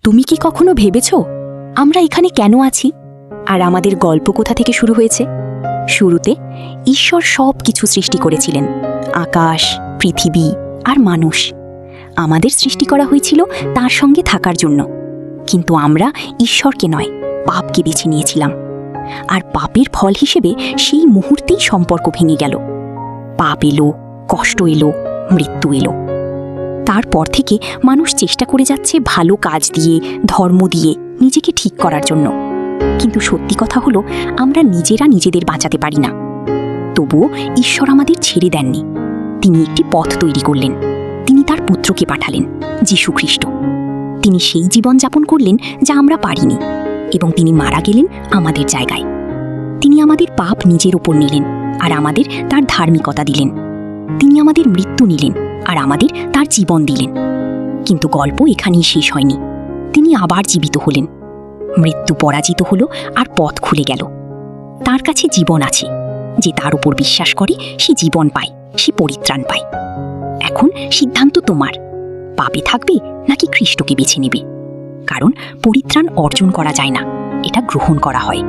তুমি কি কখনো ভেবেছ আমরা এখানে কেন আছি আর আমাদের গল্প কোথা থেকে শুরু হয়েছে? শুরুতে ঈশ্বর সব কিছু সৃষ্টি করেছিলেন, আকাশ, পৃথিবী আর মানুষ। আমাদের সৃষ্টি করা হয়েছিল তার সঙ্গে থাকার জন্য, কিন্তু আমরা ঈশ্বরকে নয়, পাপকে বেছে নিয়েছিলাম। আর পাপের ফল হিসেবে সেই মুহূর্তেই সম্পর্ক ভেঙে গেল। পাপ এলো, কষ্ট এলো, মৃত্যু এলো। তারপর থেকে মানুষ চেষ্টা করে যাচ্ছে ভালো কাজ দিয়ে, ধর্ম দিয়ে নিজেকে ঠিক করার জন্য। কিন্তু সত্যি কথা হলো, আমরা নিজেরা নিজেদের বাঁচাতে পারি না। তবুও ঈশ্বর আমাদের ছেড়ে দেননি। তিনি একটি পথ তৈরি করলেন। তিনি তার পুত্রকে পাঠালেন, যীশু খ্রিস্ট। তিনি সেই জীবন যাপন করলেন যা আমরা পারিনি, এবং তিনি মারা গেলেন আমাদের জায়গায়। তিনি আমাদের পাপ নিজের ওপর নিলেন আর আমাদের তার ধার্মিকতা দিলেন। তিনি আমাদের মৃত্যু নিলেন আর আমাদের তার জীবন দিলেন। কিন্তু গল্প এখানেই শেষ হয়নি। তিনি আবার জীবিত হলেন। মৃত্যু পরাজিত হলো আর পথ খুলে গেল। তার কাছে জীবন আছে। যে তার উপর বিশ্বাস করে সে জীবন পায়, সে পরিত্রাণ পায়। এখন সিদ্ধান্ত তোমার, পাপে থাকবে নাকি খ্রিস্টকে বেছে নেবে। কারণ পরিত্রাণ অর্জন করা যায় না, এটা গ্রহণ করা হয়।